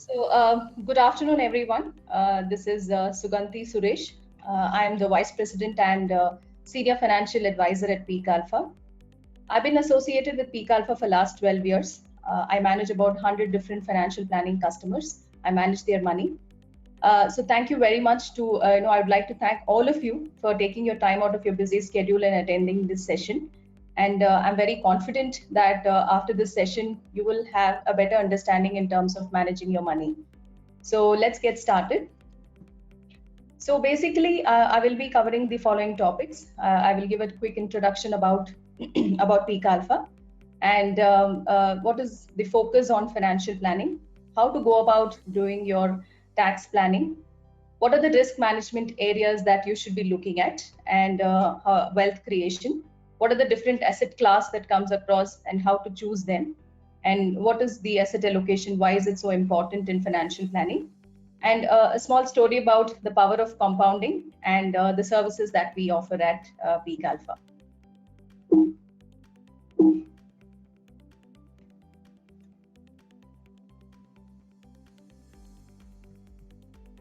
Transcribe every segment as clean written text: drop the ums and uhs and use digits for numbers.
Good afternoon, everyone. This is Suganti Suresh. I am the Vice President and Senior Financial Advisor at PeakAlpha. I've been associated with PeakAlpha for last 12 years. I manage about 100 different financial planning customers. I manage their money. So thank you very much to, I would like to thank all of you for taking your time out of your busy schedule and attending this session. And I'm very confident that after this session, you will have a better understanding in terms of managing your money. So let's get started. So basically, I will be covering the following topics. I will give a quick introduction about, about PeakAlpha and what is the focus on financial planning, how to go about doing your tax planning, what are the risk management areas that you should be looking at, and wealth creation, what are the different asset class that comes across and how to choose them, and what is the asset allocation, why is it so important in financial planning, and a small story about the power of compounding and the services that we offer at PeakAlpha.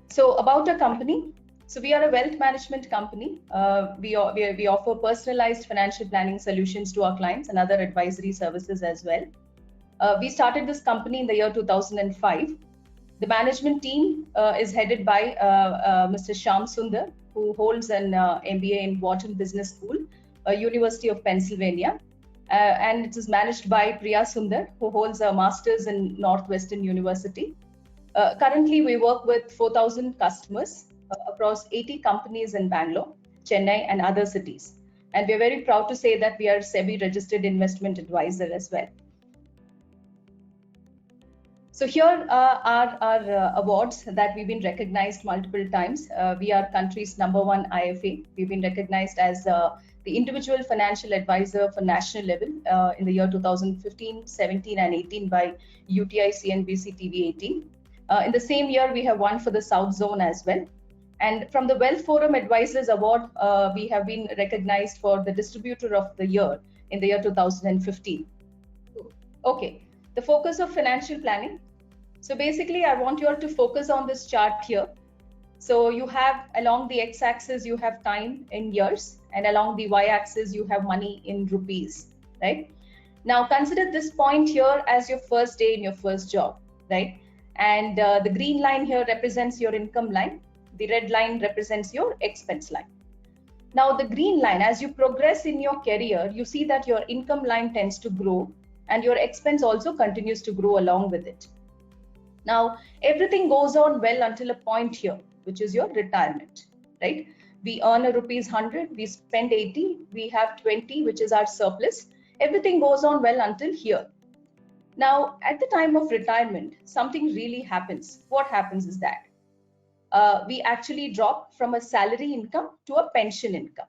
So about our company, so we are a wealth management company. We offer personalized financial planning solutions to our clients and other advisory services as well. We started this company in the year 2005. The management team is headed by Mr. Shyam Sundar, who holds an MBA in Wharton Business School, University of Pennsylvania. And it is managed by Priya Sundar, who holds a master's in Northwestern University. Currently, we work with 4,000 customers across 80 companies in Bangalore, Chennai, and other cities. And we're very proud to say that we are SEBI registered investment advisor as well. So here are our awards that we've been recognized multiple times. We are country's #1 IFA. We've been recognized as the individual financial advisor for national level in the year 2015, 17, and 18 by UTI CNBC TV 18. In the same year, we have won for the South Zone as well. And from the Wealth Forum Advisors Award, we have been recognized for the Distributor of the Year in the year 2015. Okay, the focus of financial planning. So basically, I want you all to focus on this chart here. So you have along the x-axis, you have time in years, and along the y-axis, you have money in rupees, right? Now consider this point here as your first day in your first job, right? And the green line here represents your income line. The red line represents your expense line. Now the green line, as you progress in your career, you see that your income line tends to grow and your expense also continues to grow along with it. Now, everything goes on well until a point here, which is your retirement, right? We earn a ₹100, we spend 80, we have 20, which is our surplus. Everything goes on well until here. Now, at the time of retirement, something really happens. What happens is that we actually drop from a salary income to a pension income,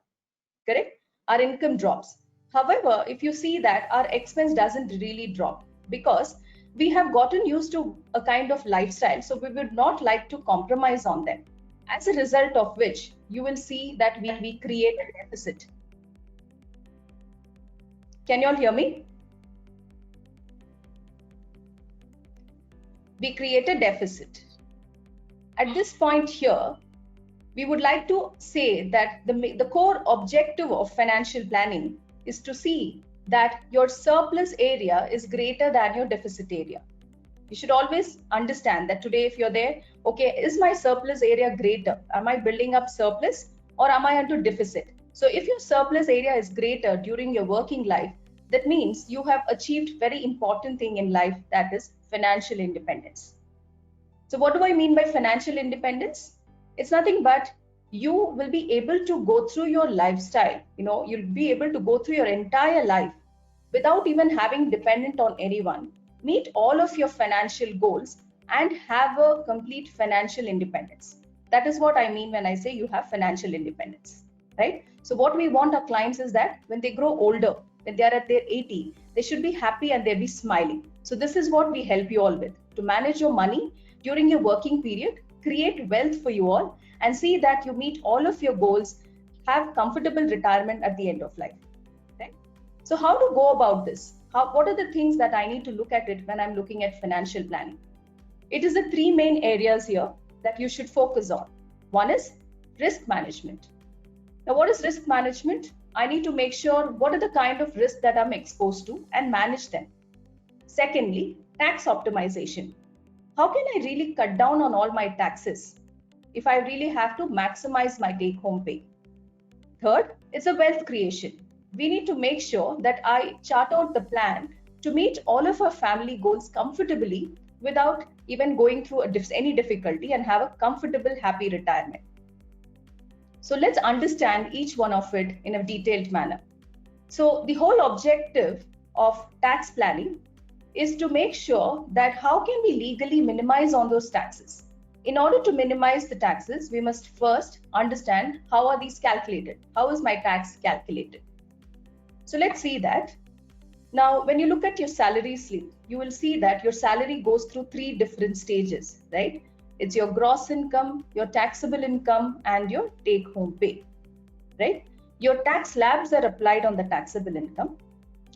correct? Our income drops. However, if you see that our expense doesn't really drop because we have gotten used to a kind of lifestyle, so we would not like to compromise on them. As a result of which, you will see that we create a deficit. Can you all hear me? We create a deficit. At this point here, we would like to say that the core objective of financial planning is to see that your surplus area is greater than your deficit area. You should always understand that today, if you're there, okay, is my surplus area greater? Am I building up surplus or am I into deficit? So if your surplus area is greater during your working life, that means you have achieved very important thing in life, that is financial independence. So what do I mean by financial independence? It's nothing but you will be able to go through your lifestyle. You'll be able to go through your entire life without even having dependent on anyone, meet all of your financial goals and have a complete financial independence. That is what I mean when I say you have financial independence, right? So what we want our clients is that when they grow older, when they are at their 80, they should be happy and they'll be smiling. So this is what we help you all with, to manage your money during your working period, create wealth for you all, and see that you meet all of your goals, have comfortable retirement at the end of life. Right? So how to go about this? What are the things that I need to look at it when I'm looking at financial planning? It is the three main areas here that you should focus on. One is risk management. Now, what is risk management? I need to make sure what are the kind of risks that I'm exposed to and manage them. Secondly, tax optimization. How can I really cut down on all my taxes if I really have to maximize my take-home pay? Third, it's a wealth creation. We need to make sure that I chart out the plan to meet all of our family goals comfortably without even going through any difficulty and have a comfortable, happy retirement. So let's understand each one of it in a detailed manner. So the whole objective of tax planning is to make sure that how can we legally minimize on those taxes. In order to minimize the taxes, we must first understand how are these calculated? How is my tax calculated? So let's see that. Now, when you look at your salary slip, you will see that your salary goes through three different stages, right? It's your gross income, your taxable income, and your take-home pay, right? Your tax slabs are applied on the taxable income,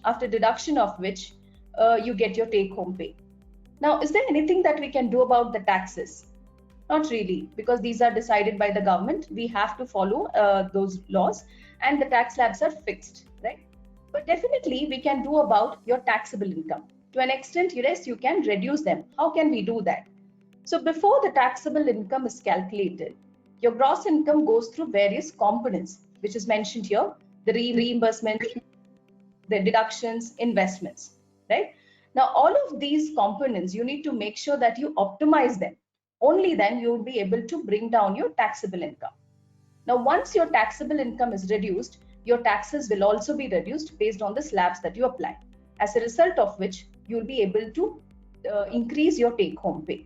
after deduction of which you get your take-home pay. Now, is there anything that we can do about the taxes? Not really, because these are decided by the government. We have to follow those laws, and the tax slabs are fixed, right? But definitely we can do about your taxable income. To an extent, yes, you can reduce them. How can we do that? So before the taxable income is calculated, your gross income goes through various components, which is mentioned here, the reimbursement, the deductions, investments, right? Now, all of these components, you need to make sure that you optimize them. Only then you will be able to bring down your taxable income. Now, once your taxable income is reduced, your taxes will also be reduced based on the slabs that you apply. As a result of which, you will be able to increase your take-home pay.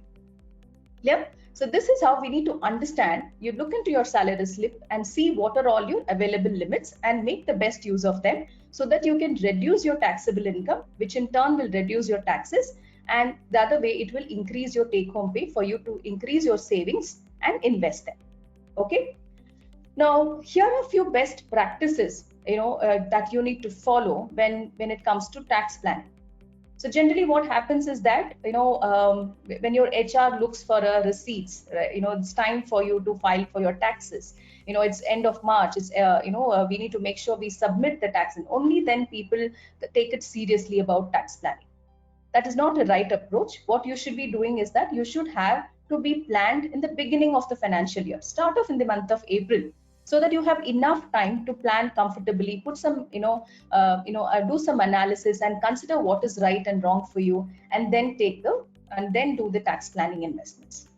Clear? So this is how we need to understand. You look into your salary slip and see what are all your available limits and make the best use of them so that you can reduce your taxable income, which in turn will reduce your taxes. And the other way, it will increase your take-home pay for you to increase your savings and invest them. Okay. Now, here are a few best practices, that you need to follow when it comes to tax planning. So generally what happens is that, when your HR looks for receipts, right, it's time for you to file for your taxes. It's end of March. It's, we need to make sure we submit the tax, and only then people take it seriously about tax planning. That is not a right approach. What you should be doing is that you should have to be planned in the beginning of the financial year. Start off in the month of April, so that you have enough time to plan comfortably, put some, do some analysis and consider what is right and wrong for you, and then do the tax planning investments.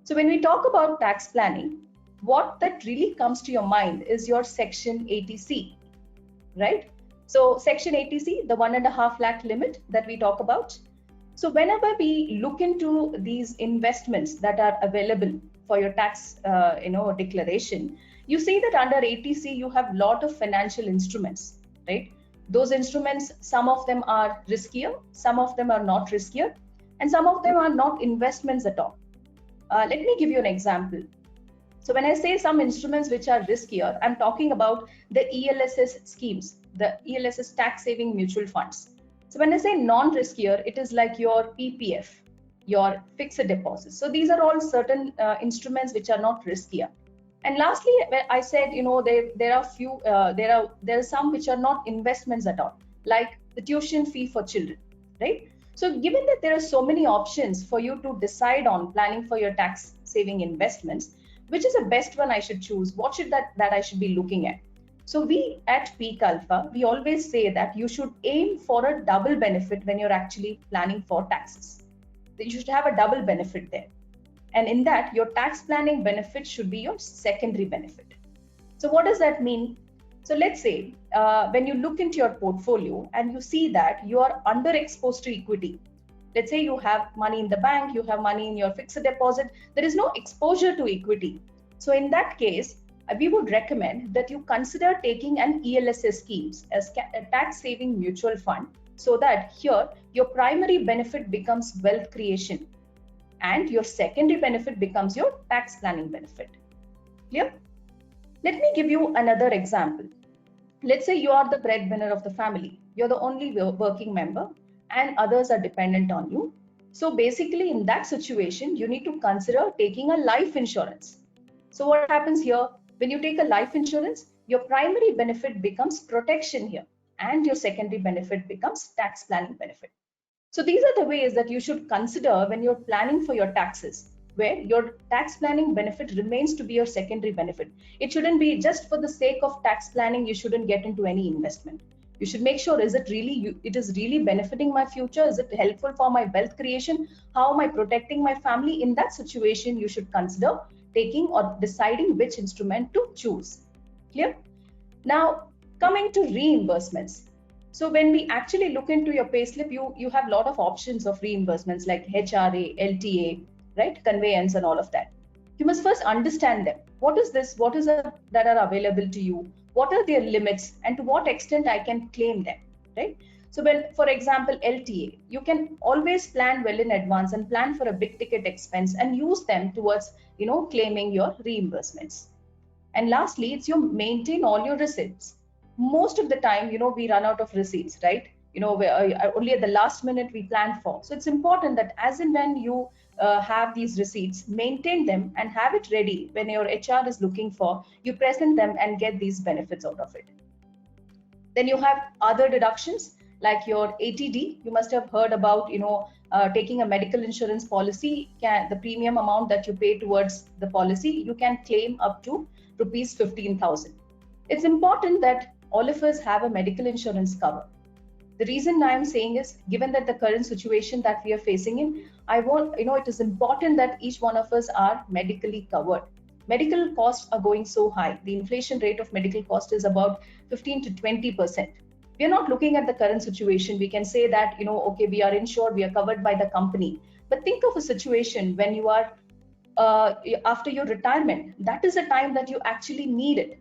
So when we talk about tax planning, what that really comes to your mind is your Section 80C, right? So Section 80C, the 1.5 lakh limit that we talk about. So whenever we look into these investments that are available for your tax, declaration, you see that under 80C, you have a lot of financial instruments, right? Those instruments, some of them are riskier, some of them are not riskier, and some of them are not investments at all. Let me give you an example. So when I say some instruments which are riskier, I'm talking about the ELSS schemes, the ELSS tax saving mutual funds. So when I say non-riskier, it is like your PPF, your fixed deposits. So these are all certain instruments which are not riskier. And lastly, I said, there are some which are not investments at all, like the tuition fee for children, right? So given that there are so many options for you to decide on planning for your tax saving investments, which is the best one I should choose? What should that I should be looking at? So we at PeakAlpha, we always say that you should aim for a double benefit when you're actually planning for taxes. You should have a double benefit there. And in that, your tax planning benefit should be your secondary benefit. So what does that mean? So let's say when you look into your portfolio and you see that you are underexposed to equity. Let's say you have money in the bank, you have money in your fixed deposit, there is no exposure to equity. So in that case, we would recommend that you consider taking an ELSS scheme as a tax saving mutual fund, so that here your primary benefit becomes wealth creation, and your secondary benefit becomes your tax planning benefit. Clear? Let me give you another example. Let's say you are the breadwinner of the family. You're the only working member and others are dependent on you. So basically in that situation, you need to consider taking a life insurance. So what happens here, when you take a life insurance, your primary benefit becomes protection here, and your secondary benefit becomes tax planning benefit. So these are the ways that you should consider when you're planning for your taxes, where your tax planning benefit remains to be your secondary benefit. It shouldn't be just for the sake of tax planning, you shouldn't get into any investment. You should make sure, is it really, it is really benefiting my future? Is it helpful for my wealth creation? How am I protecting my family? In that situation, you should consider taking or deciding which instrument to choose. Clear? Now, coming to reimbursements. So when we actually look into your payslip, you have a lot of options of reimbursements like HRA, LTA, right? Conveyance and all of that. You must first understand them. What is this? What is that are available to you? What are their limits, and to what extent I can claim them, right? So when, for example, LTA, you can always plan well in advance and plan for a big ticket expense and use them towards, claiming your reimbursements. And lastly, it's you maintain all your receipts. Most of the time, we run out of receipts, right? Only at the last minute we plan for. So it's important that as and when you have these receipts, maintain them and have it ready when your HR is looking for, you present them and get these benefits out of it. Then you have other deductions like your ATD. You must have heard about, taking a medical insurance policy. The premium amount that you pay towards the policy, you can claim up to rupees 15,000. It's important that all of us have a medical insurance cover. The reason I am saying is, given that the current situation that we are facing in, it is important that each one of us are medically covered. Medical costs are going so high. The inflation rate of medical cost is about 15 to 20%. We are not looking at the current situation. We can say that, okay, we are insured, we are covered by the company. But think of a situation when you are after your retirement. That is a time that you actually need it.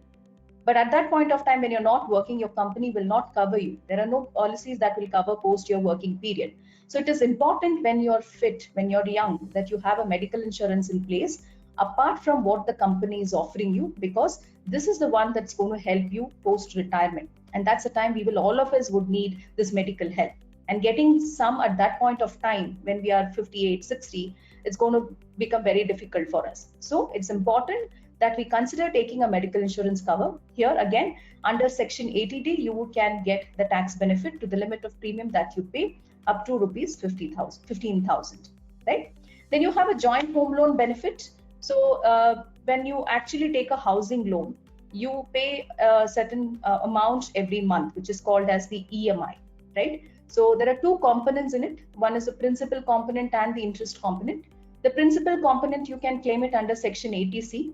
But at that point of time, when you're not working, your company will not cover you. There are no policies that will cover post your working period. So it is important when you're fit, when you're young, that you have a medical insurance in place, apart from what the company is offering you, because this is the one that's going to help you post retirement. And that's the time all of us would need this medical help. And getting some at that point of time, when we are 58, 60, it's going to become very difficult for us. So it's important that we consider taking a medical insurance cover. Here again, under section ATD, you can get the tax benefit to the limit of premium that you pay up to rupees 15,000, right? Then you have a joint home loan benefit. So when you actually take a housing loan, you pay a certain amount every month, which is called as the EMI, right? So there are two components in it. One is the principal component and the interest component. The principal component, you can claim it under section 80C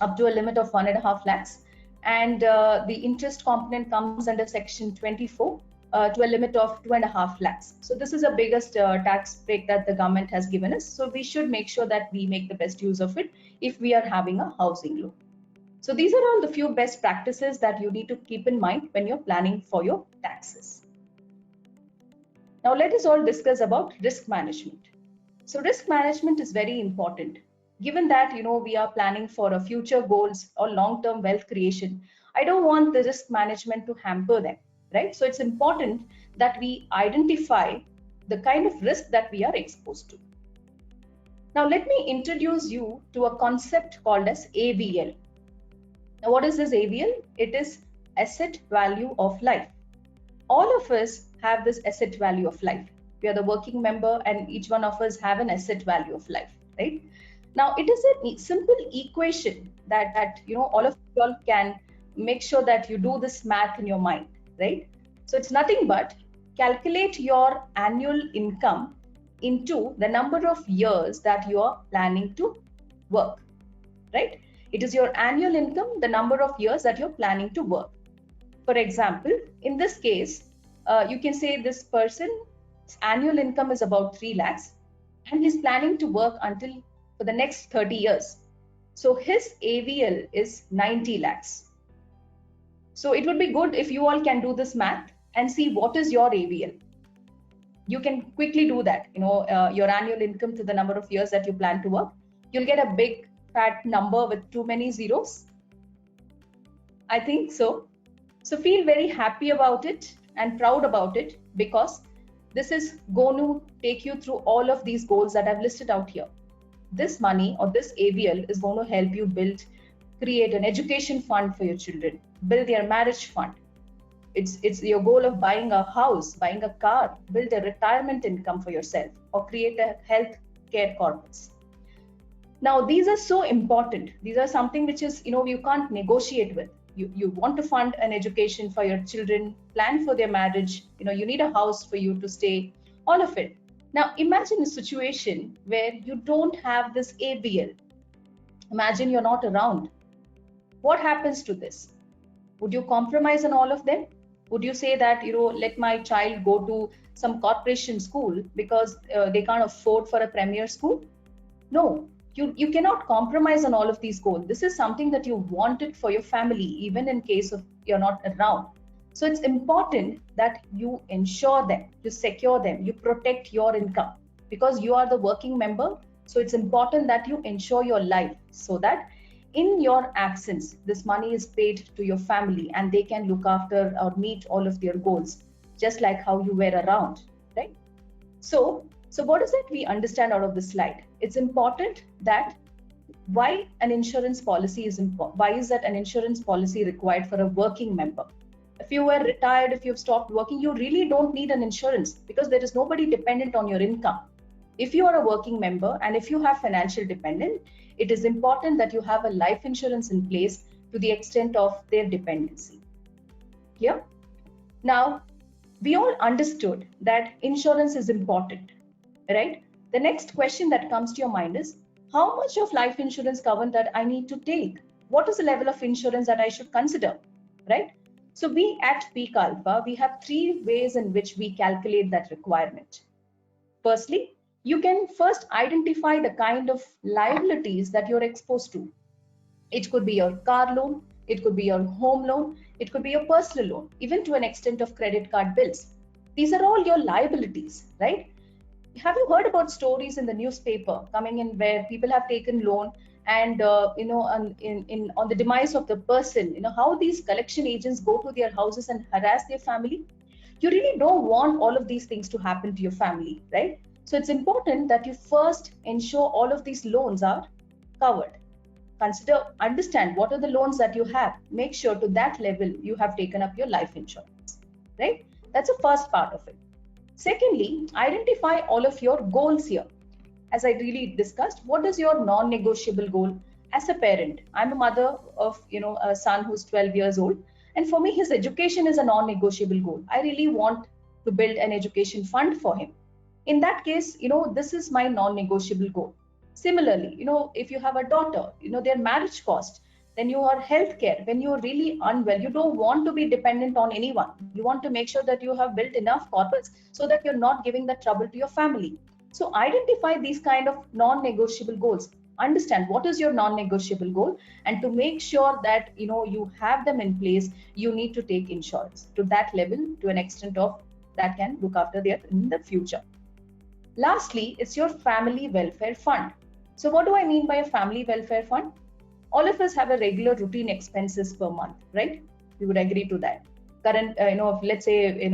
up to a limit of 1.5 lakhs. And the interest component comes under section 24 to a limit of 2.5 lakhs. So this is the biggest tax break that the government has given us. So we should make sure that we make the best use of it if we are having a housing loan. So these are all the few best practices that you need to keep in mind when you're planning for your taxes. Now let us all discuss about risk management. So risk management is very important. Given that, we are planning for a future goals or long-term wealth creation, I don't want the risk management to hamper them, right? So it's important that we identify the kind of risk that we are exposed to. Now, let me introduce you to a concept called as AVL. Now, what is this AVL? It is asset value of life. All of us have this asset value of life. We are the working member, and each one of us have an asset value of life, right? Now, it is a simple equation that all of you all can make sure that you do this math in your mind, right? So it's nothing but calculate your annual income into the number of years that you are planning to work, right? It is your annual income, the number of years that you're planning to work. For example, in this case, you can say this person's annual income is about 3 lakhs and he's planning to work for the next 30 years. So his AVL is 90 lakhs. So it would be good if you all can do this math and see what is your AVL. You can quickly do that, your annual income to the number of years that you plan to work. You'll get a big fat number with too many zeros. I think so. So feel very happy about it and proud about it, because This is going to take you through all of these goals that I've listed out here. This money or this ABL is going to help you create an education fund for your children, build their marriage fund. It's your goal of buying a house, buying a car, build a retirement income for yourself, or create a health care corpus. Now, these are so important. These are something which is, you can't negotiate with. You want to fund an education for your children, plan for their marriage, you need a house for you to stay, all of it. Now, imagine a situation where you don't have this ABL. Imagine you're not around. What happens to this? Would you compromise on all of them? Would you say that, let my child go to some corporation school because they can't afford for a premier school? No. You cannot compromise on all of these goals. This is something that you wanted for your family, even in case of you're not around. So it's important that you ensure them, you secure them, you protect your income, because you are the working member. So it's important that you ensure your life so that in your absence, this money is paid to your family and they can look after or meet all of their goals, just like how you were around, right? So what is it we understand out of this slide? It's important that why an insurance policy is important. Why is that an insurance policy required for a working member? If you were retired, if you've stopped working, you really don't need an insurance because there is nobody dependent on your income. If you are a working member and if you have financial dependent, it is important that you have a life insurance in place to the extent of their dependency. Clear? Now, we all understood that insurance is important, right? The next question that comes to your mind is, how much of life insurance cover that I need to take? What is the level of insurance that I should consider, right? So we at PeakAlpha, we have 3 ways in which we calculate that requirement. Firstly, you can first identify the kind of liabilities that you're exposed to. It could be your car loan, it could be your home loan, it could be your personal loan, even to an extent of credit card bills. These are all your liabilities, right? Have you heard about stories in the newspaper coming in where people have taken loan and on the demise of the person, how these collection agents go to their houses and harass their family? You really don't want all of these things to happen to your family, right? So it's important that you first ensure all of these loans are covered. Understand what are the loans that you have. Make sure to that level you have taken up your life insurance, right? That's the first part of it. Secondly, identify all of your goals here. As I really discussed, what is your non-negotiable goal as a parent? I'm a mother of a son who's 12 years old, and for me his education is a non-negotiable goal. I really want to build an education fund for him. In that case, this is my non-negotiable goal. Similarly, if you have a daughter, their marriage cost, then your healthcare, when you're really unwell, you don't want to be dependent on anyone. You want to make sure that you have built enough corpus so that you're not giving that trouble to your family. So identify these kind of non-negotiable goals. Understand what is your non-negotiable goal, and to make sure that you have them in place, you need to take insurance to that level, to an extent of that can look after them in the future. Lastly, it's your family welfare fund. So what do I mean by a family welfare fund? All of us have a regular routine expenses per month, right? We would agree to that. Current, let's say,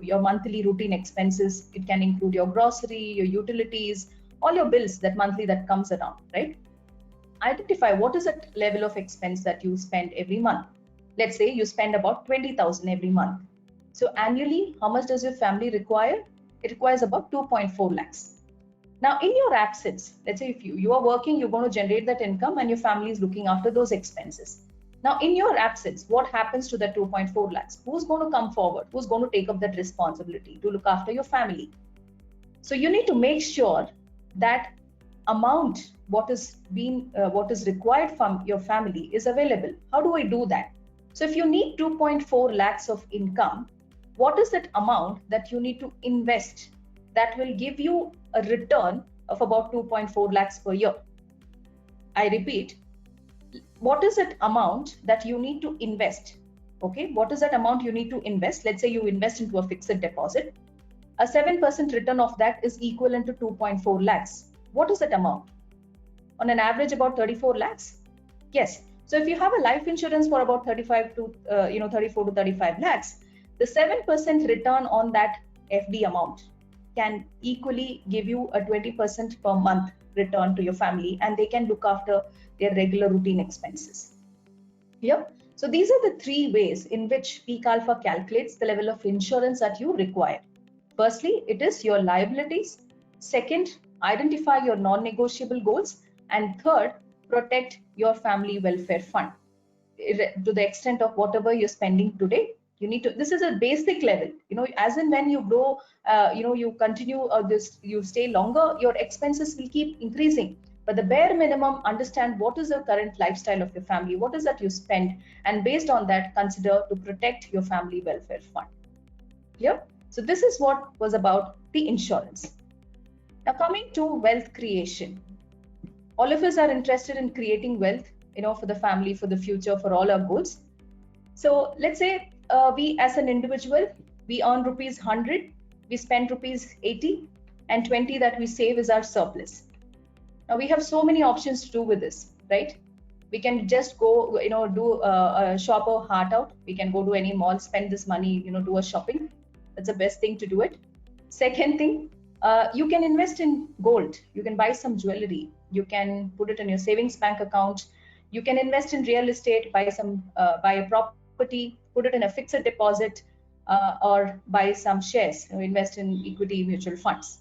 your monthly routine expenses, it can include your grocery, your utilities, all your bills that monthly that comes around, right? Identify what is the level of expense that you spend every month. Let's say you spend about 20,000 every month. So annually, how much does your family require? It requires about 2.4 lakhs. Now, in your absence, let's say if you are working, you're going to generate that income and your family is looking after those expenses. Now, in your absence, what happens to that 2.4 lakhs? Who's going to come forward? Who's going to take up that responsibility to look after your family? So you need to make sure that amount, what is required from your family is available. How do I do that? So if you need 2.4 lakhs of income, what is that amount that you need to invest that will give you a return of about 2.4 lakhs per year? I repeat, what is that amount that you need to invest? Okay, what is that amount you need to invest? Let's say you invest into a fixed deposit. A 7% return of that is equivalent to 2.4 lakhs. What is that amount? On an average, about 34 lakhs? Yes. So if you have a life insurance for about 34 to 35 lakhs, the 7% return on that FD amount can equally give you a 20% per month return to your family, and they can look after their regular routine expenses. Yep. So these are the three ways in which PeakAlpha calculates the level of insurance that you require. Firstly, it is your liabilities. Second, identify your non-negotiable goals. And third, protect your family welfare fund. To the extent of whatever you're spending today, you need to, this is a basic level, as in when you grow, you continue this, you stay longer, your expenses will keep increasing. But the bare minimum, understand what is the current lifestyle of your family, what is that you spend, and based on that, consider to protect your family welfare fund. Clear? So this is what was about the insurance. Now coming to wealth creation. All of us are interested in creating wealth, for the family, for the future, for all our goals. So let's say we as an individual, we earn rupees 100, we spend rupees 80, and 20 that we save is our surplus. Now we have so many options to do with this, right? We can just go, do shop our heart out. We can go to any mall, spend this money, do a shopping. That's the best thing to do it. Second thing, you can invest in gold. You can buy some jewelry. You can put it in your savings bank account. You can invest in real estate, buy a property, put it in a fixed deposit, or buy some shares, invest in equity mutual funds.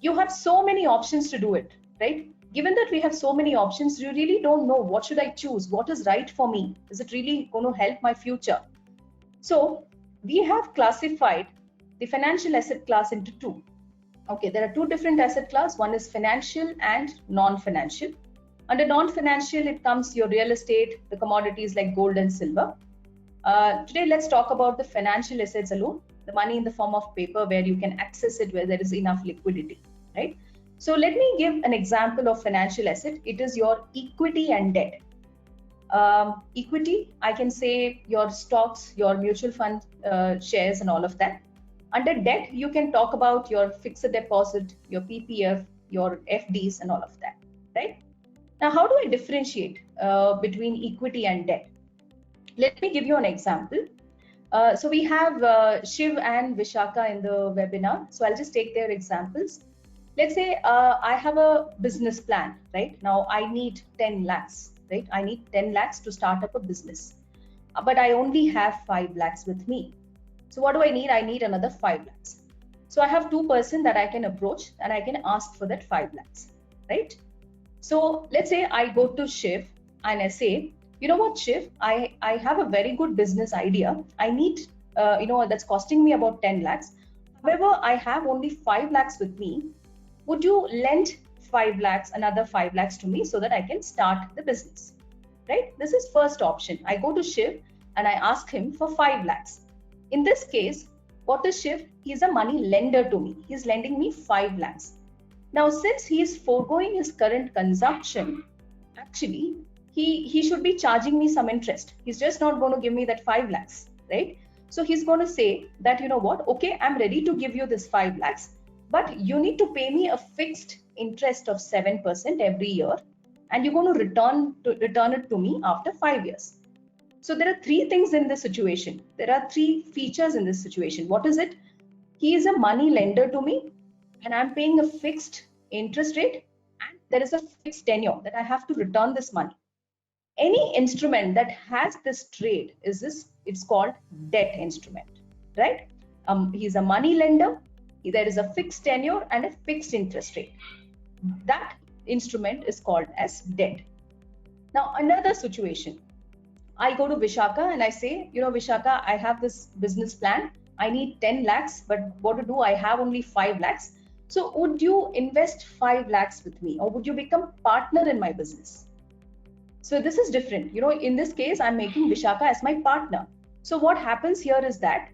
You have so many options to do it, right? Given that we have so many options, you really don't know what should I choose, what is right for me, is it really going to help my future? So we have classified the financial asset class into two. Okay, there are two different asset class. One is financial and non-financial. Under non-financial, it comes your real estate, the commodities like gold and silver. Today, let's talk about the financial assets alone, the money in the form of paper where you can access it where there is enough liquidity, right? So let me give an example of financial asset. It is your equity and debt. Equity, I can say your stocks, your mutual fund shares and all of that. Under debt, you can talk about your fixed deposit, your PPF, your FDs and all of that, right? Now, how do I differentiate between equity and debt? Let me give you an example. So we have Shiv and Vishaka in the webinar. So I'll just take their examples. Let's say I have a business plan, right? Now I need 10 lakhs, right? I need 10 lakhs to start up a business, but I only have 5 lakhs with me. So what do I need? I need another 5 lakhs. So I have two persons that I can approach and I can ask for that 5 lakhs, right? So let's say I go to Shiv and I say, you know what, Shiv, I have a very good business idea. I need, that's costing me about 10 lakhs. However, I have only 5 lakhs with me. Would you lend 5 lakhs, another 5 lakhs to me so that I can start the business, right? This is first option. I go to Shiv and I ask him for 5 lakhs. In this case, what is Shiv? He's a money lender to me. He's lending me 5 lakhs. Now, since he is foregoing his current consumption, actually, he should be charging me some interest. He's just not going to give me that 5 lakhs, right? So he's going to say that, you know what, okay, I'm ready to give you this 5 lakhs, but you need to pay me a fixed interest of 7% every year, and you're going to return it to me after 5 years. So there are three things in this situation. There are three features in this situation. What is it? He is a money lender to me, and I'm paying a fixed interest rate, and there is a fixed tenure that I have to return this money. Any instrument that has this trade is this, it's called debt instrument, right? He's a money lender, there is a fixed tenure and a fixed interest rate. That instrument is called as debt. Now, another situation, I go to Vishaka and I say, you know, Vishaka, I have this business plan. I need 10 lakhs, but what to do? I have only 5 lakhs. So would you invest 5 lakhs with me, or would you become partner in my business? So this is different. You know, in this case, I'm making Vishaka as my partner. So what happens here is that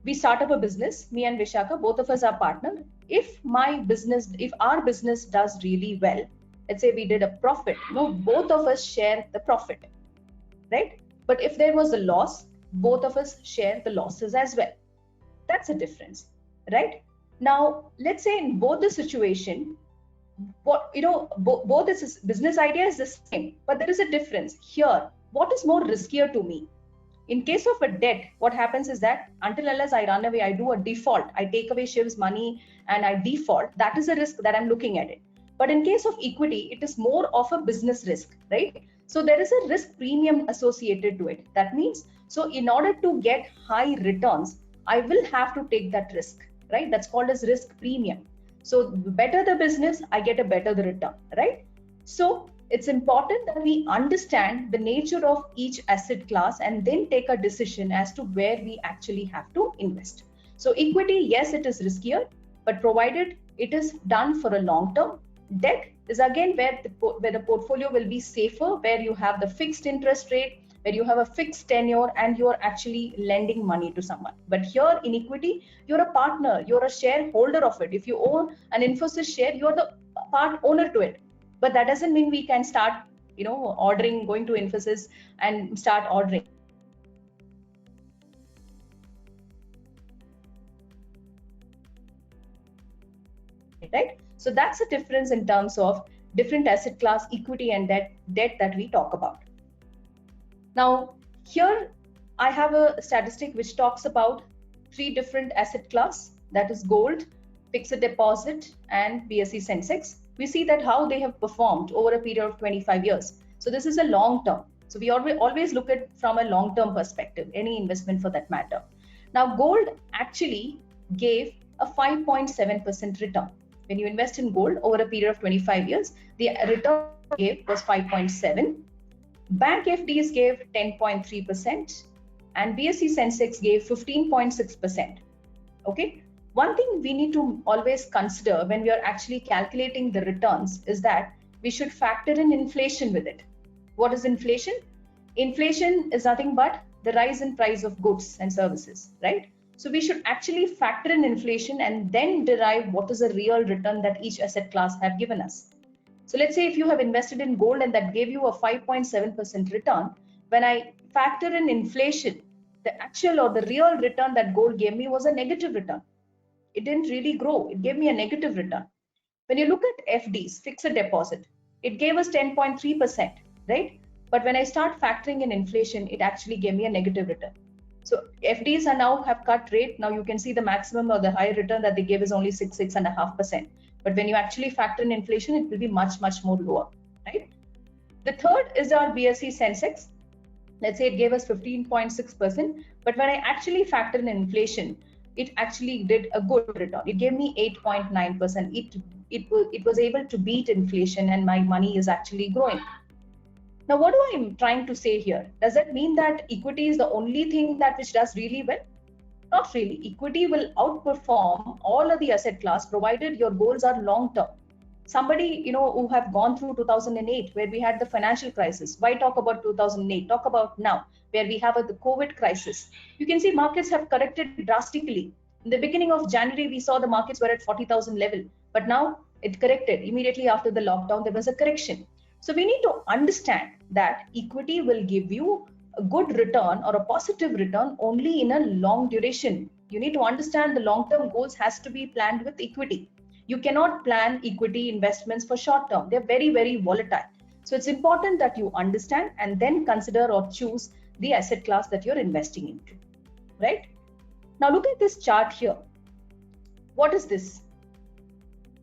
we start up a business, me and Vishaka, both of us are partner. If our business does really well, let's say we did a profit, you know, both of us share the profit, right? But if there was a loss, both of us share the losses as well. That's a difference, right? Now, let's say in both the situation, both this business idea is the same, but there is a difference here. What is more riskier to me? In case of a debt, what happens is that until unless I run away, I do a default, I take away Shiv's money and I default, that is a risk that I'm looking at it. But in case of equity, it is more of a business risk, right? So there is a risk premium associated to it. That means, so in order to get high returns, I will have to take that risk, right? That's called as risk premium. So the better the business, I get a better the return, right? So it's important that we understand the nature of each asset class and then take a decision as to where we actually have to invest. So equity, yes, it is riskier, but provided it is done for a long term. Debt is again where the portfolio will be safer, where you have the fixed interest rate, where you have a fixed tenure and you're actually lending money to someone. But here in equity, you're a partner, you're a shareholder of it. If you own an Infosys share, you're the part owner to it. But that doesn't mean we can start, ordering, going to Infosys and start ordering. Right? So that's the difference in terms of different asset class, equity and debt that we talk about. Now, here I have a statistic which talks about 3 different asset class, that is gold, fixed deposit and BSE Sensex. We see that how they have performed over a period of 25 years. So this is a long term. So we always look at from a long term perspective, any investment for that matter. Now, gold actually gave a 5.7% return. When you invest in gold over a period of 25 years, the return gave was 5.7. Bank FDs gave 10.3% and BSE Sensex gave 15.6%. Okay. One thing we need to always consider when we are actually calculating the returns is that we should factor in inflation with it. What is inflation? Inflation is nothing but the rise in price of goods and services, right? So we should actually factor in inflation and then derive what is the real return that each asset class have given us. So let's say if you have invested in gold and that gave you a 5.7% return, when I factor in inflation, the actual or the real return that gold gave me was a negative return. It didn't really grow. It gave me a negative return. When you look at FDs, fixed deposit, it gave us 10.3%, right? But when I start factoring in inflation, it actually gave me a negative return. So FDs are now have cut rate. Now you can see the maximum or the higher return that they gave is only 6.5%. But when you actually factor in inflation, it will be much more lower, right? The third is our BSE Sensex. Let's say it gave us 15.6%. But when I actually factor in inflation, it actually did a good return. It gave me 8.9%. It was able to beat inflation and my money is actually growing. Now, what do I trying to say here? Does that mean that equity is the only thing that which does really well? Not really. Equity will outperform all of the asset class provided your goals are long term. Somebody, who have gone through 2008 where we had the financial crisis. Why talk about 2008? Talk about now where we have the COVID crisis. You can see markets have corrected drastically. In the beginning of January, we saw the markets were at 40,000 level, but now it corrected immediately after the lockdown. There was a correction. So we need to understand that equity will give you a good return or a positive return only in a long duration. You need to understand the long-term goals has to be planned with equity. You cannot plan equity investments for short term. They're very volatile. So it's important that you understand and then consider or choose the asset class that you're investing into, right? Now look at this chart here. What is this?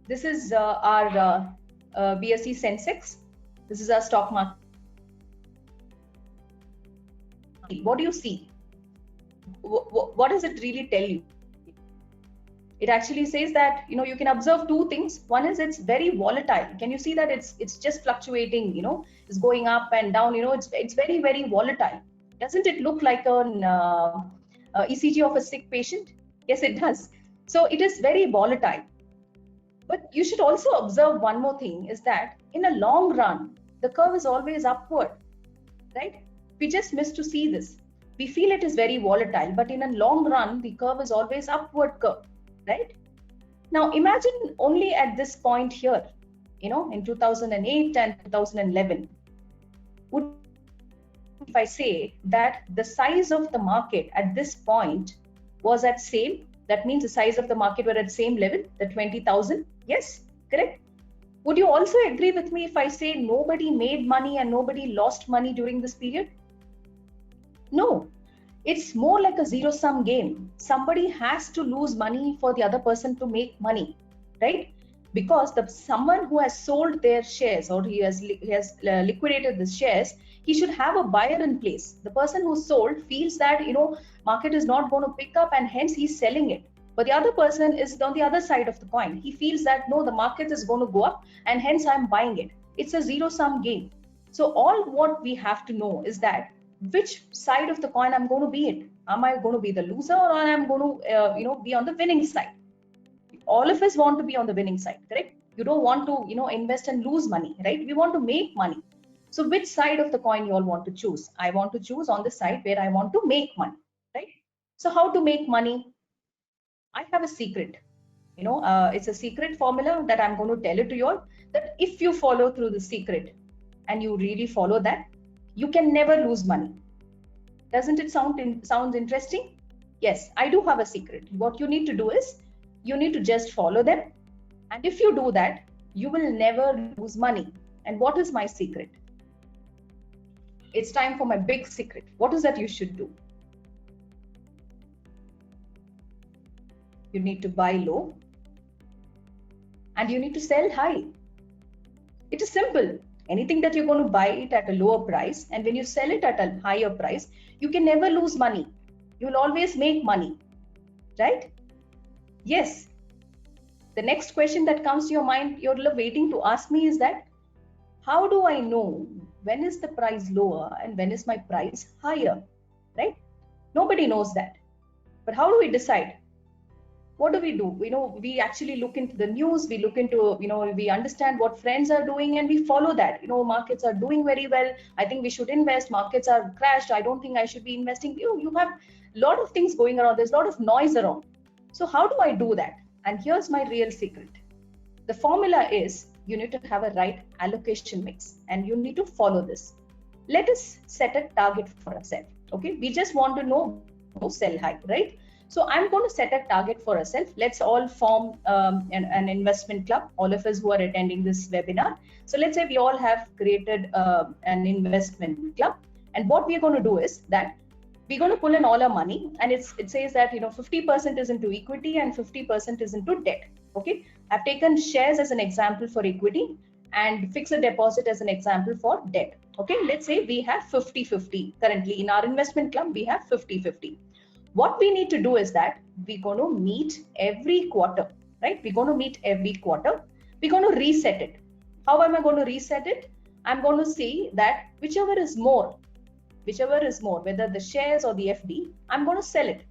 This is our BSE Sensex. This is our stock market. What do you see? What does it really tell you? It actually says that, you can observe 2 things. One is it's very volatile. Can you see that it's just fluctuating, it's going up and down, it's very volatile. Doesn't it look like an ECG of a sick patient? Yes, it does. So it is very volatile. But you should also observe one more thing is that in a long run, the curve is always upward, right? We just miss to see this. We feel it is very volatile, but in a long run, the curve is always upward curve, right? Now imagine only at this point here, in 2008 and 2011, if I say that the size of the market at this point was at same, that means the size of the market were at same level, the 20,000. Yes, correct. Would you also agree with me if I say nobody made money and nobody lost money during this period? No. It's more like a zero-sum game. Somebody has to lose money for the other person to make money, right? Because someone who has sold their shares, or he has liquidated the shares, he should have a buyer in place. The person who sold feels that, market is not going to pick up, and hence he's selling it. But the other person is on the other side of the coin. He feels that no, the market is going to go up, and hence I'm buying it. It's a zero-sum game. So all what we have to know is that which side of the coin I'm going to be in. Am I going to be the loser, or I'm going to be on the winning side? All of us want to be on the winning side, correct? You don't want to invest and lose money, right? We want to make money. So which side of the coin you all want to choose? I want to choose on the side where I want to make money, right? So how to make money? I have a secret. It's a secret formula that I'm going to tell it to you all, that if you follow through the secret and you really follow that, you can never lose money. Doesn't it sounds interesting? Yes, I do have a secret. What you need to do is, you need to just follow them. And if you do that, you will never lose money. And what is my secret? It's time for my big secret. What is that you should do? You need to buy low and you need to sell high. It is simple. Anything that you're going to buy it at a lower price, and when you sell it at a higher price, you can never lose money. You will always make money, right? Yes. The next question that comes to your mind, you're waiting to ask me, is that how do I know when is the price lower and when is my price higher, right? Nobody knows that. But how do we decide? What do? We actually look into the news, we look into, we understand what friends are doing, and we follow that. Markets are doing very well, I think we should invest. Markets are crashed, I don't think I should be investing. You have a lot of things going around, there's a lot of noise around. So how do I do that? And here's my real secret. The formula is, you need to have a right allocation mix, and you need to follow this. Let us set a target for ourselves. Okay, we just want to know sell high, right? So I'm going to set a target for ourselves. Let's all form an investment club, all of us who are attending this webinar. So let's say we all have created an investment club. And what we're going to do is that we're going to pull in all our money, and it says that 50% is into equity and 50% is into debt. Okay, I've taken shares as an example for equity and fixed deposit as an example for debt. Okay, let's say we have 50-50 currently in our investment club. We have 50-50. What we need to do is that we're going to meet every quarter, right? We're going to meet every quarter. We're going to reset it. How am I going to reset it? I'm going to see that whichever is more, whether the shares or the FD, I'm going to sell it.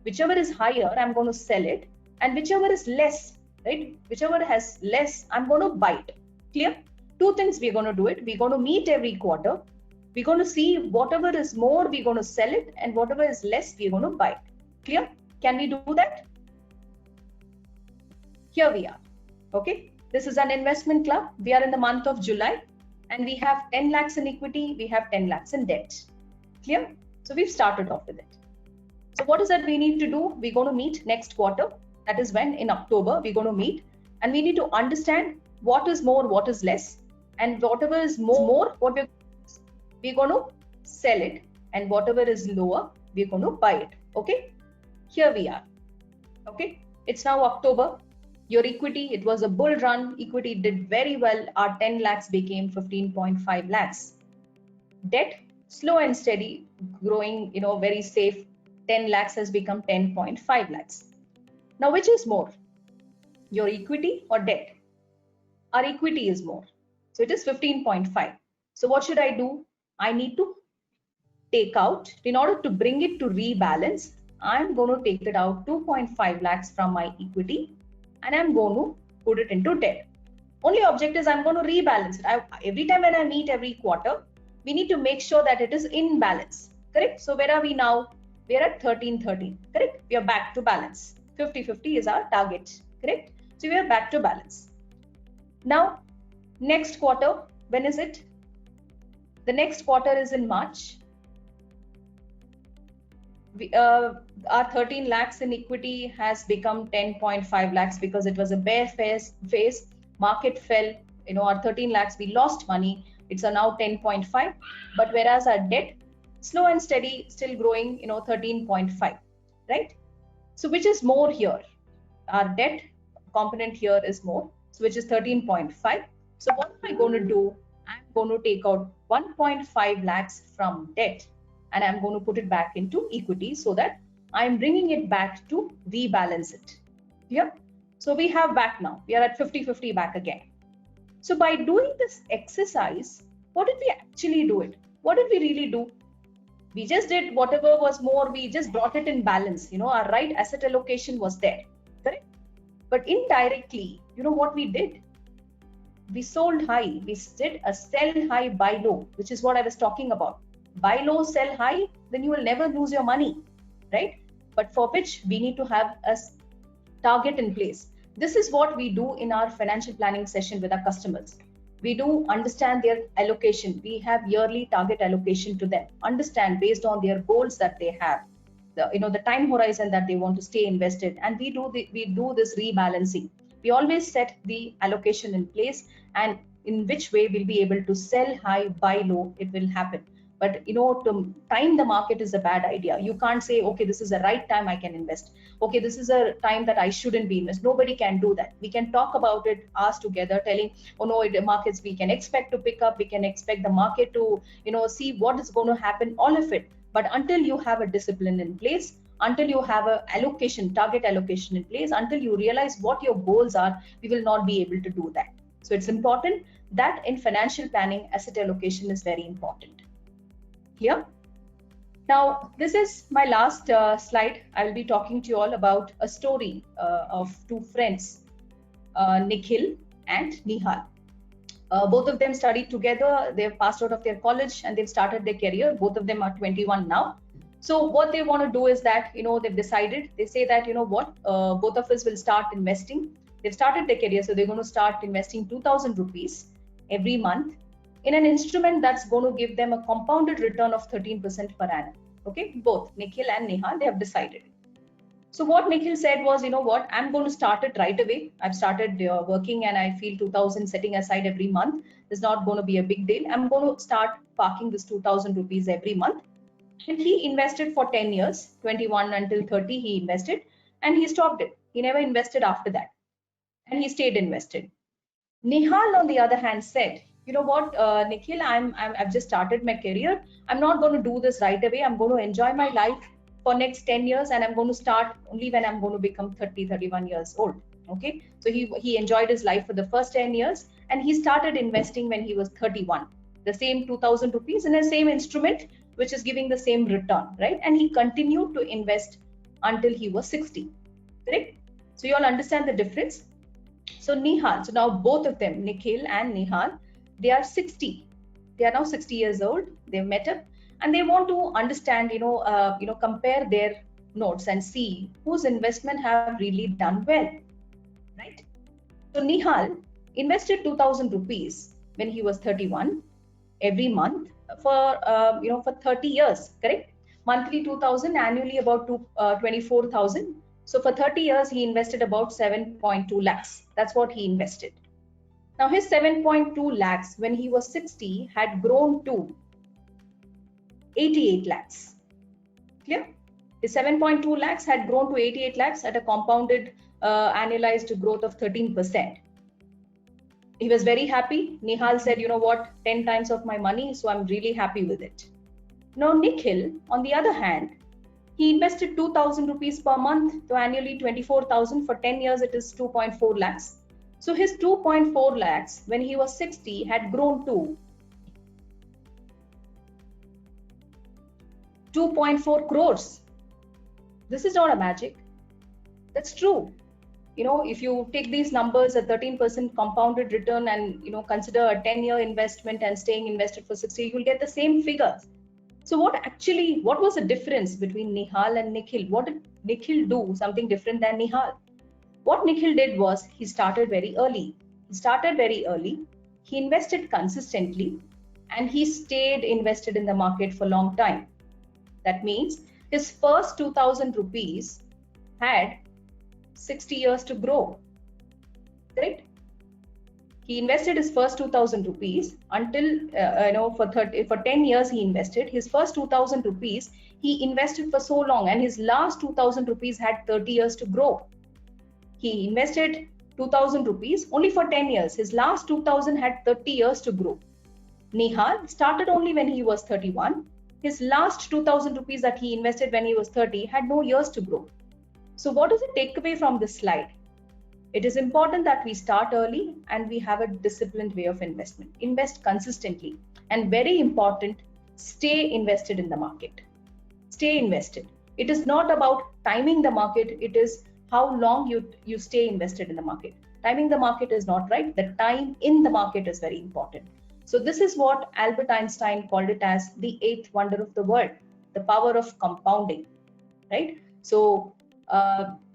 Whichever is higher, I'm going to sell it. And whichever is less, right? Whichever has less, I'm going to buy it. Clear? Two things we're going to do it. We're going to meet every quarter. We're going to see whatever is more, we're going to sell it, and whatever is less, we're going to buy it. Clear? Can we do that? Here we are. Okay. This is an investment club. We are in the month of July, and we have 10 lakhs in equity. We have 10 lakhs in debt. Clear? So we've started off with it. So what is that we need to do? We're going to meet next quarter. That is when in October we're going to meet, and we need to understand what is more, what is less, and whatever is more, what we're going to sell it, and whatever is lower, we're going to buy it. Okay, here we are. Okay, it's now October. Your equity, it was a bull run. Equity did very well. Our 10 lakhs became 15.5 lakhs. Debt, slow and steady, growing, very safe. 10 lakhs has become 10.5 lakhs. Now, which is more, your equity or debt? Our equity is more. So it is 15.5. So what should I do? I need to take out, in order to bring it to rebalance, I'm going to take it out 2.5 lakhs from my equity, and I'm going to put it into debt. Only object is I'm going to rebalance it. Every time when I meet every quarter, we need to make sure that it is in balance. Correct? So where are we now? We are at 13-13. Correct? We are back to balance. 50-50 is our target. Correct? So we are back to balance. Now, next quarter, when is it? The next quarter is in March. Our 13 lakhs in equity has become 10.5 lakhs because it was a bear phase. Market fell. Our 13 lakhs, we lost money. It's now 10.5. But whereas our debt, slow and steady, still growing, 13.5, right? So which is more here? Our debt component here is more, so which is 13.5. So what am I going to do? I'm going to take out 1.5 lakhs from debt and I'm going to put it back into equity so that I'm bringing it back to rebalance it. Yeah. So we have back now. We are at 50-50 back again. So by doing this exercise, what did we actually do it? What did we really do? We just did whatever was more, we just brought it in balance. Our right asset allocation was there, correct? But indirectly, what we did? We sold high. We did a sell high, buy low, which is what I was talking about. Buy low, sell high, then you will never lose your money, right? But for which we need to have a target in place. This is what we do in our financial planning session with our customers. We do understand their allocation. We have yearly target allocation to them. Understand based on their goals that they have, the time horizon that they want to stay invested, and we do this rebalancing. We always set the allocation in place, and in which way we'll be able to sell high, buy low. It will happen. But to time the market is a bad idea. You can't say, okay, this is the right time I can invest. Okay, this is a time that I shouldn't be invest. Nobody can do that. We can talk about it, us together, telling, oh no, the markets we can expect to pick up. We can expect the market to, see what is going to happen. All of it. But until you have a discipline in place, until you have a target allocation in place, until you realize what your goals are, we will not be able to do that. So it's important that in financial planning, asset allocation is very important. Here. Now, this is my last slide. I will be talking to you all about a story of two friends, Nikhil and Nihal. Both of them studied together. They've passed out of their college and they've started their career. Both of them are 21 now. So what they want to do is that, they've decided, they say that, both of us will start investing. They've started their career, so they're going to start investing 2,000 rupees every month in an instrument that's going to give them a compounded return of 13% per annum. Okay, both Nikhil and Nihal, they have decided. So what Nikhil said was, I'm going to start it right away. I've started working and I feel 2,000 setting aside every month is not going to be a big deal. I'm going to start parking this 2,000 rupees every month. And he invested for 10 years, 21 until 30, he invested and he stopped it. He never invested after that. And he stayed invested. Nihal, on the other hand, said, Nikhil, I've just started my career. I'm not going to do this right away. I'm going to enjoy my life for next 10 years and I'm going to start only when I'm going to become 30, 31 years old. Okay. So he enjoyed his life for the first 10 years and he started investing when he was 31. The same 2,000 rupees in the same instrument, which is giving the same return, right? And he continued to invest until he was 60, correct? So you all understand the difference. So Nihal, so now both of them, Nikhil and Nihal, they are 60. They are now 60 years old. They've met up and they want to understand, compare their notes and see whose investment have really done well, right? So Nihal invested 2,000 rupees when he was 31 every month for 30 years, correct? Monthly 2,000, annually about 24,000. So for 30 years, he invested about 7.2 lakhs. That's what he invested. Now his 7.2 lakhs when he was 60 had grown to 88 lakhs. Clear? His 7.2 lakhs had grown to 88 lakhs at a compounded annualized growth of 13%. He was very happy. Nihal said, 10 times of my money, so I'm really happy with it. Now Nikhil, on the other hand, he invested 2,000 rupees per month, so annually 24,000. For 10 years, it is 2.4 lakhs. So his 2.4 lakhs when he was 60 had grown to 2.4 crores. This is not a magic. That's true. If you take these numbers, a 13% compounded return and, consider a 10-year investment and staying invested for 60, you'll get the same figures. So what was the difference between Nihal and Nikhil? What did Nikhil do something different than Nihal? What Nikhil did was he started very early. He invested consistently and he stayed invested in the market for a long time. That means his first 2,000 rupees had 60 years to grow, correct? He invested his first 2,000 rupees until, for 10 years he invested. His first 2,000 rupees, he invested for so long, and his last 2,000 rupees had 30 years to grow. He invested 2,000 rupees only for 10 years. His last 2,000 had 30 years to grow. Nihal started only when he was 31. His last 2,000 rupees that he invested when he was 30 had no years to grow. So what is the takeaway from this slide? It is important that we start early and we have a disciplined way of investment. Invest consistently, and very important, stay invested in the market. Stay invested. It is not about timing the market. It is how long you stay invested in the market. Timing the market is not right. The time in the market is very important. So this is what Albert Einstein called it as the eighth wonder of the world, the power of compounding, right? So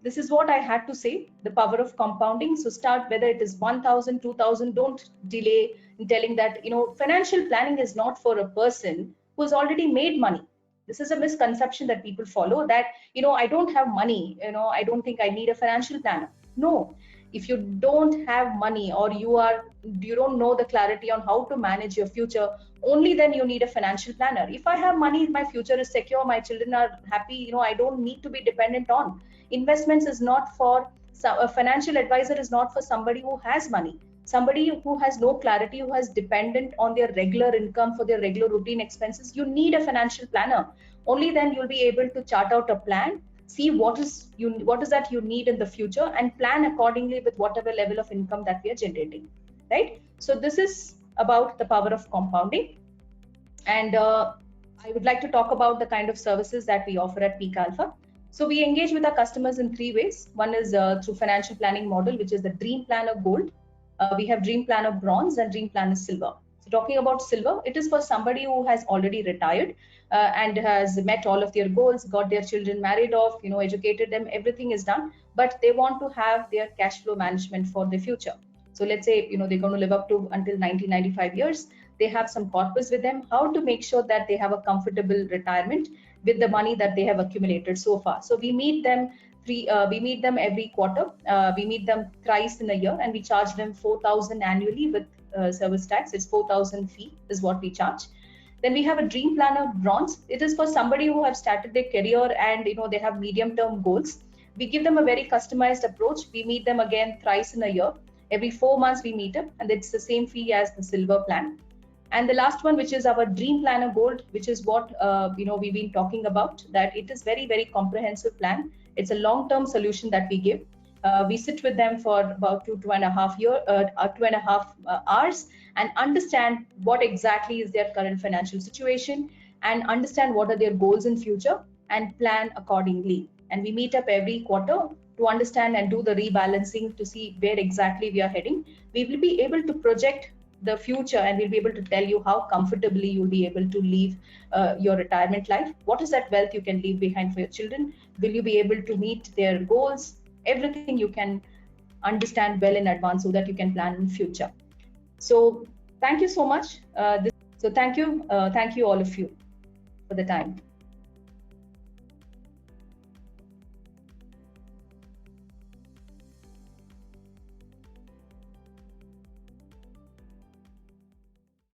this is what I had to say, the power of compounding. So start, whether it is 1,000, 2,000, don't delay in telling that, financial planning is not for a person who has already made money. This is a misconception that people follow, that, I don't have money, I don't think I need a financial planner. No, if you don't have money, or you don't know the clarity on how to manage your future, only then you need a financial planner. If I have money, my future is secure, my children are happy, I don't need to be dependent on. Investments is not for, a financial advisor is not for somebody who has money. Somebody who has no clarity, who has dependent on their regular income for their regular routine expenses, you need a financial planner. Only then you'll be able to chart out a plan, see what is that you need in the future, and plan accordingly with whatever level of income that we are generating, right? So this is about the power of compounding. And I would like to talk about the kind of services that we offer at PeakAlpha. So we engage with our customers in three ways. One is through financial planning model, which is the Dream Planner Gold. We have Dream Planner Bronze and Dream Planner Silver. So talking about Silver, it is for somebody who has already retired and has met all of their goals, got their children married off, educated them, everything is done, but they want to have their cash flow management for the future. So let's say, they're going to live up to until 95 years. They have some corpus with them, how to make sure that they have a comfortable retirement with the money that they have accumulated so far. So we meet them every quarter. We meet them thrice in a year, and we charge them 4,000 annually with service tax. It's 4,000 fee is what we charge. Then we have a Dream Planner Bronze. It is for somebody who have started their career and they have medium-term goals. We give them a very customized approach. We meet them again thrice in a year. Every 4 months we meet up, and it's the same fee as the Silver plan. And the last one, which is our Dream Planner Gold, which is what we've been talking about, that it is very, very comprehensive plan. It's a long-term solution that we give. We sit with them for about 2.5 hours and understand what exactly is their current financial situation, and understand what are their goals in future, and plan accordingly. And we meet up every quarter to understand and do the rebalancing to see where exactly we are heading. We will be able to project the future, and we'll be able to tell you how comfortably you'll be able to live your retirement life. What is that wealth you can leave behind for your children? Will you be able to meet their goals? Everything you can understand well in advance so that you can plan in future. So thank you so much. Thank you all of you for the time.